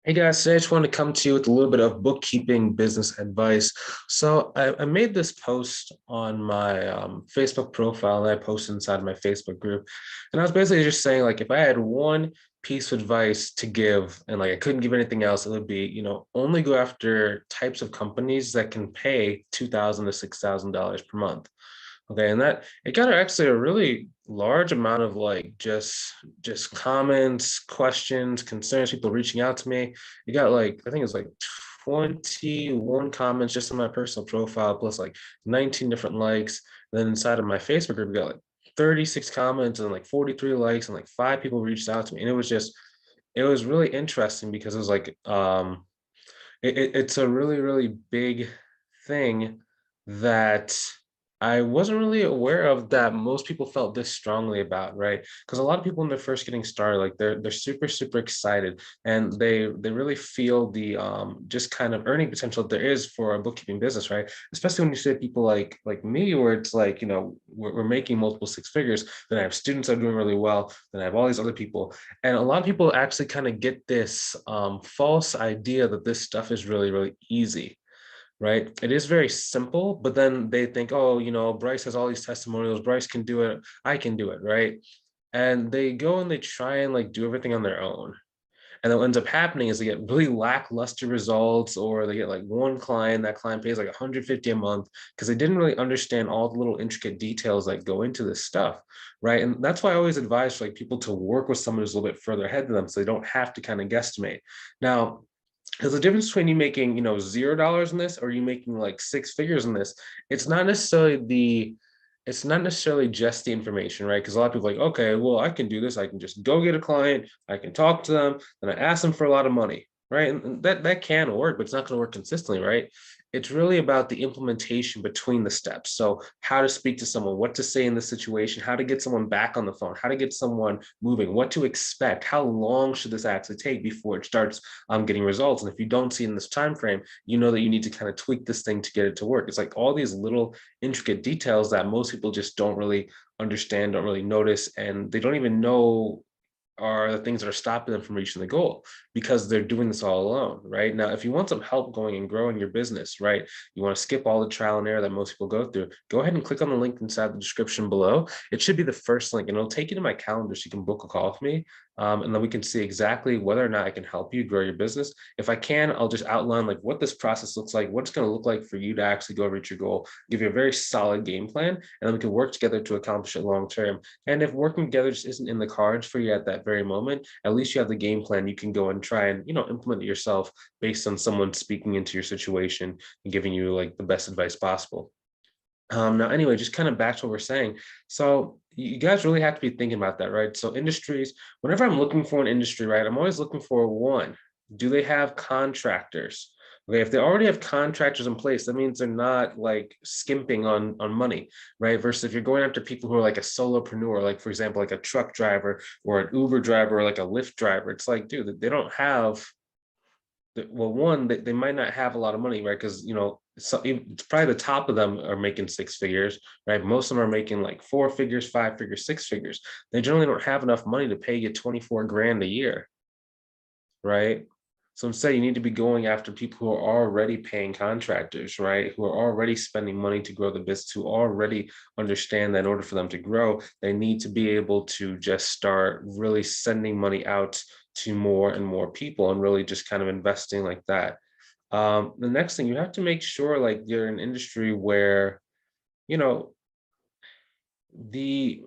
Hey guys, today I just wanted to come to you with a little bit of bookkeeping business advice. So I made this post on my Facebook profile and I posted inside my Facebook group. And I was basically just saying, like, if I had one piece of advice to give and like I couldn't give anything else, it would be, only go after types of companies that can pay $2,000 to $6,000 per month. Okay, and that it got actually a really large amount of like just comments, questions, concerns, people reaching out to me. It got like I think it's like 21 comments just on my personal profile, plus like 19 different likes. Then inside of my Facebook group, we got like 36 comments and like 43 likes, and like five people reached out to me. And it was really interesting because it was like it's a really, really big thing that I wasn't really aware of that most people felt this strongly about, right? Because a lot of people when they're first getting started, like they're super, super excited and they really feel the just kind of earning potential that there is for a bookkeeping business, right? Especially when you say people like me, where it's like, we're making multiple six figures, then I have students that are doing really well, then I have all these other people. And a lot of people actually kind of get this false idea that this stuff is really, really easy, right? It is very simple, but then they think, oh, Bryce has all these testimonials. Bryce can do it. I can do it, right? And they go and they try and like do everything on their own. And then what ends up happening is they get really lackluster results, or they get like one client, that client pays like 150 a month because they didn't really understand all the little intricate details that go into this stuff, right? And that's why I always advise like people to work with someone who's a little bit further ahead than them so they don't have to kind of guesstimate. Now, there's a difference between you making, $0 in this or you making like six figures in this. It's not necessarily it's not necessarily just the information, right? Because a lot of people are like, okay, well, I can do this. I can just go get a client, I can talk to them, and I ask them for a lot of money, right? And that can work, but it's not going to work consistently, right? It's really about the implementation between the steps. So how to speak to someone, what to say in the situation, how to get someone back on the phone, how to get someone moving, what to expect, how long should this actually take before it starts getting results. And if you don't see in this time frame, you know that you need to kind of tweak this thing to get it to work. It's like all these little intricate details that most people just don't really understand, don't really notice, and they don't even know are the things that are stopping them from reaching the goal because they're doing this all alone, right? Now, if you want some help going and growing your business, right, you want to skip all the trial and error that most people go through, go ahead and click on the link inside the description below. It should be the first link and it'll take you to my calendar so you can book a call with me. And then we can see exactly whether or not I can help you grow your business. If I can, I'll just outline like what this process looks like, what it's going to look like for you to actually go reach your goal, give you a very solid game plan, and then we can work together to accomplish it long term. And if working together just isn't in the cards for you at that very moment, at least you have the game plan. You can go and try and, implement it yourself based on someone speaking into your situation and giving you like the best advice possible. Now, anyway, just kind of back to what we're saying. So you guys really have to be thinking about that, right? So industries, whenever I'm looking for an industry, right, I'm always looking for one, do they have contractors? Okay, if they already have contractors in place, that means they're not like skimping on money, right? Versus if you're going after people who are like a solopreneur, like for example, like a truck driver or an Uber driver or like a Lyft driver, it's like, dude, they don't have well, one, they might not have a lot of money, right? Because so it's probably the top of them are making six figures, right? Most of them are making like four figures, five figures, six figures. They generally don't have enough money to pay you 24 grand a year, right? So instead, you need to be going after people who are already paying contractors, right? Who are already spending money to grow the business, who already understand that in order for them to grow, they need to be able to just start really sending money out to more and more people and really just kind of investing like that. The next thing you have to make sure like you're in an industry where, you know, the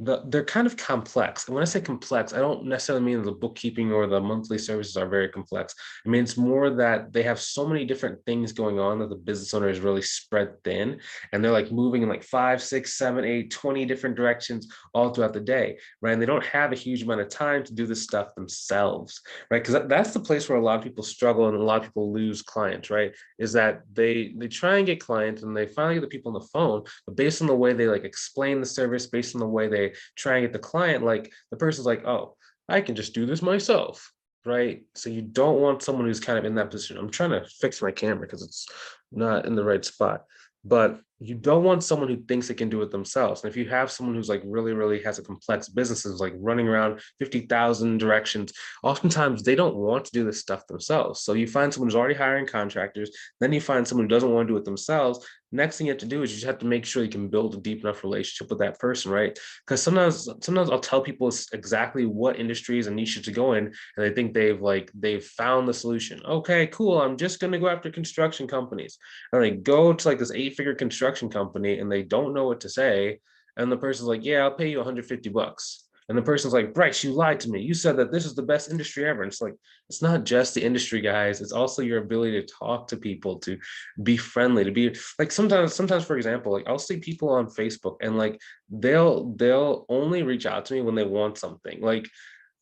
they're kind of complex. And when I say complex, I don't necessarily mean the bookkeeping or the monthly services are very complex. I mean, it's more that they have so many different things going on that the business owner is really spread thin. And they're like moving in like 5, 6, 7, 8, 20 different directions all throughout the day, right? And they don't have a huge amount of time to do this stuff themselves, right? Because that's the place where a lot of people struggle and a lot of people lose clients, right? Is that they try and get clients and they finally get the people on the phone, but based on the way they like explain the service, based on the way they try and get the client, like the person's like, oh, I can just do this myself, right? So you don't want someone who's kind of in that position. I'm trying to fix my camera because it's not in the right spot. But you don't want someone who thinks they can do it themselves. And if you have someone who's like really, really has a complex business, is like running around 50,000 directions, oftentimes they don't want to do this stuff themselves. So you find someone who's already hiring contractors, then you find someone who doesn't want to do it themselves. Next thing you have to do is you just have to make sure you can build a deep enough relationship with that person, right? Because sometimes I'll tell people exactly what industries and niches to go in, and they think they've found the solution. Okay, cool. I'm just gonna go after construction companies, and they go to like this 8-figure construction company and they don't know what to say. And the person's like, yeah, I'll pay you 150 bucks. And the person's like, Bryce, you lied to me. You said that this is the best industry ever. And it's like, it's not just the industry, guys. It's also your ability to talk to people, to be friendly, to be like sometimes, for example, like I'll see people on Facebook and like they'll only reach out to me when they want something. Like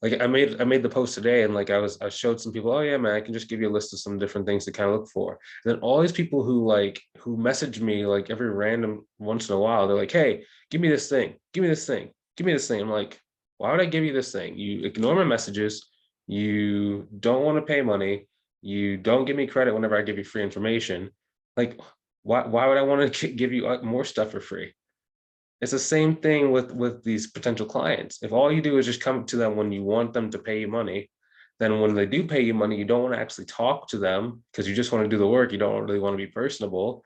I made the post today and like I showed some people, oh yeah, man, I can just give you a list of some different things to kind of look for. And then all these people who message me like every random once in a while, they're like, hey, give me this thing, give me this thing, give me this thing. I'm like, why would I give you this thing? You ignore my messages, you don't want to pay money, you don't give me credit whenever I give you free information. Like, why would I want to give you more stuff for free? It's the same thing with these potential clients. If all you do is just come to them when you want them to pay you money, then when they do pay you money, you don't want to actually talk to them because you just want to do the work. You don't really want to be personable.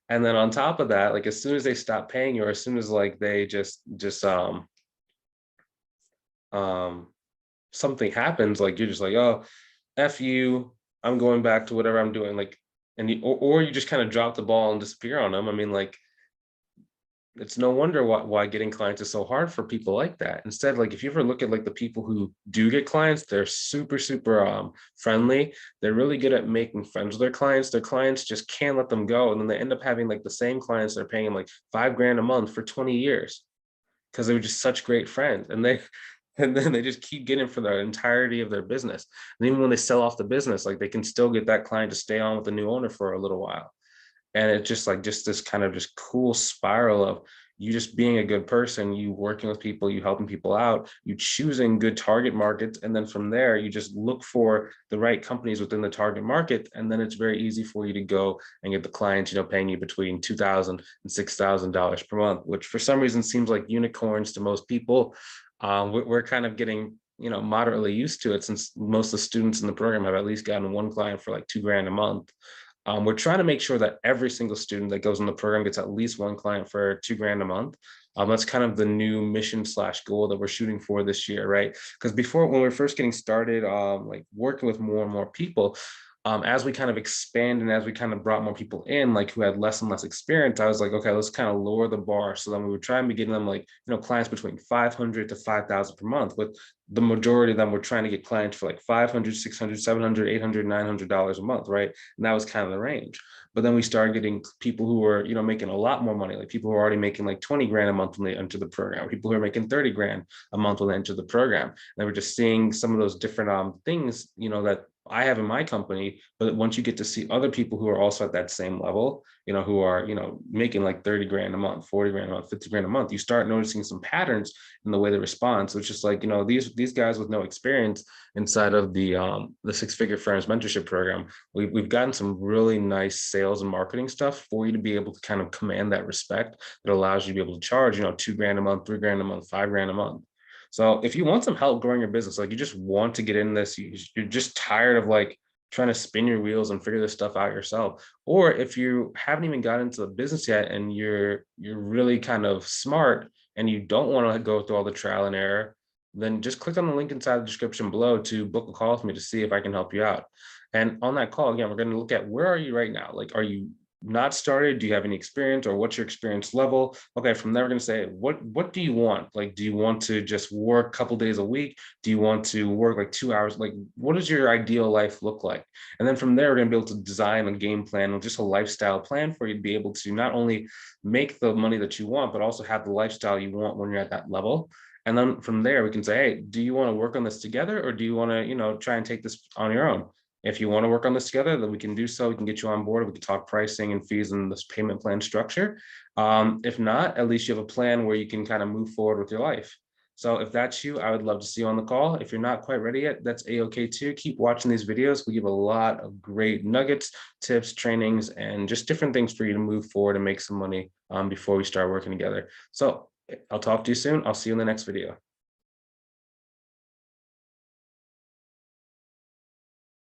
And then on top of that, like as soon as they stop paying you, or as soon as like they just um something happens, like you're just like, oh, F you, I'm going back to whatever I'm doing. Like, and or you just kind of drop the ball and disappear on them. I mean, like it's no wonder why getting clients is so hard for people like that. Instead, like if you ever look at like the people who do get clients, they're super friendly. They're really good at making friends with their clients. Their clients just can't let them go, and then they end up having like the same clients that are paying them like 5 grand a month for 20 years because they were just such great friends, and they and then they just keep getting for the entirety of their business. And even when they sell off the business, like they can still get that client to stay on with the new owner for a little while. And it's just like just this kind of just cool spiral of you just being a good person, you working with people, you helping people out, you choosing good target markets, and then from there you just look for the right companies within the target market, and then it's very easy for you to go and get the clients, paying you between $2,000 and $6,000 per month, which for some reason seems like unicorns to most people. We're kind of getting moderately used to it, since most of the students in the program have at least gotten one client for like 2 grand a month. We're trying to make sure that every single student that goes in the program gets at least one client for 2 grand a month. That's kind of the new mission slash goal that we're shooting for this year, right? Because before, when we were first getting started, like working with more and more people, as we kind of expand and as we kind of brought more people in, like who had less and less experience, I was like, okay, let's kind of lower the bar. So then we would try and be getting them like, clients between 500 to 5,000 per month, with the majority of them were trying to get clients for like 500, 600, 700, 800, $900 a month, right? And that was kind of the range. But then we started getting people who were, making a lot more money, like people who are already making like 20 grand a month when they enter the program, people who are making 30 grand a month when they enter the program. And we're just seeing some of those different things, that I have in my company. But once you get to see other people who are also at that same level, who are, making like 30 grand a month, 40 grand a month, 50 grand a month, you start noticing some patterns in the way they respond. So it's just like, these guys with no experience inside of the six-figure firms mentorship program, we've gotten some really nice sales and marketing stuff for you to be able to kind of command that respect that allows you to be able to charge, 2 grand a month, 3 grand a month, 5 grand a month. So if you want some help growing your business, like you just want to get in this, you're just tired of like trying to spin your wheels and figure this stuff out yourself, or if you haven't even got into the business yet and you're really kind of smart and you don't want to go through all the trial and error, then just click on the link inside the description below to book a call with me to see if I can help you out. And on that call, again, we're going to look at, where are you right now? Like, are you not started? Do you have any experience, or what's your experience level? Okay, from there, we're going to say, what do you want? Like, do you want to just work a couple days a week? Do you want to work like 2 hours? Like, what does your ideal life look like? And then from there, we're going to be able to design a game plan, or just a lifestyle plan for you to be able to not only make the money that you want, but also have the lifestyle you want when you're at that level. And then from there, we can say, hey, do you want to work on this together, or do you want to, try and take this on your own? If you want to work on this together, then we can do so. We can get you on board. We can talk pricing and fees and this payment plan structure. If not, at least you have a plan where you can kind of move forward with your life. So if that's you, I would love to see you on the call. If you're not quite ready yet, that's a-okay too. Keep watching these videos. We give a lot of great nuggets, tips, trainings, and just different things for you to move forward and make some money before we start working together. So I'll talk to you soon. I'll see you in the next video.